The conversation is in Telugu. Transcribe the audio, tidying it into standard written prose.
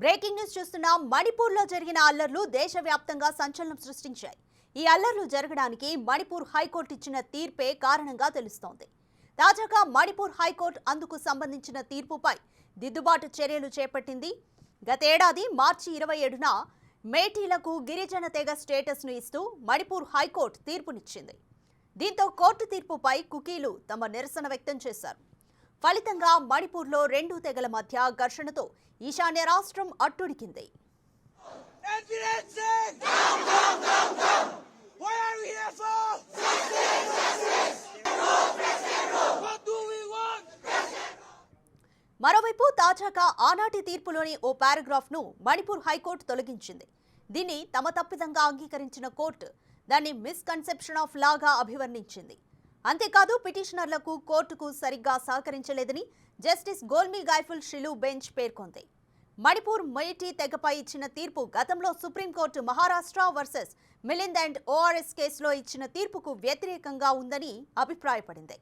బ్రేకింగ్ న్యూస్ చూస్తున్నాం. మణిపూర్లో జరిగిన అల్లర్లు దేశవ్యాప్తంగా సంచలనం సృష్టించాయి. ఈ అల్లర్లు జరగడానికి మణిపూర్ హైకోర్టు ఇచ్చిన తీర్పే కారణంగా తెలుస్తోంది. తాజాగా మణిపూర్ హైకోర్టు అందుకు సంబంధించిన తీర్పుపై దిద్దుబాటు చర్యలు చేపట్టింది. గతేడాది మార్చి 27న మేటీలకు గిరిజన తెగ స్టేటస్ను ఇస్తూ మణిపూర్ హైకోర్టు తీర్పునిచ్చింది. దీంతో కోర్టు తీర్పుపై కుకీలు తమ నిరసన వ్యక్తం చేశారు. ఫలితంగా మణిపూర్లో రెండు తెగల మధ్య ఘర్షణతో ఈశాన్య రాష్ట్రం అట్టుడికింది. మరోవైపు తాజాగా ఆనాటి తీర్పులోని ఓ పారాగ్రాఫ్ను మణిపూర్ హైకోర్టు తొలగించింది. దీన్ని తమ తప్పిదంగా అంగీకరించిన కోర్టు దాన్ని మిస్కన్సెప్షన్ ఆఫ్ లాగా అభివర్ణించింది. అంతేకాదు పిటిషనర్లకు కోర్టుకు సరిగ్గా సహకరించలేదని జస్టిస్ గోల్మీ గైఫుల్ షిలు బెంచ్ పేర్కొంది. మణిపూర్ మేటీ తెగపై ఇచ్చిన తీర్పు గతంలో supreme court Maharashtra versus Milind and ORS కేసులో ఇచ్చిన తీర్పుకు వ్యతిరేకంగా ఉందని అభిప్రాయపడింది.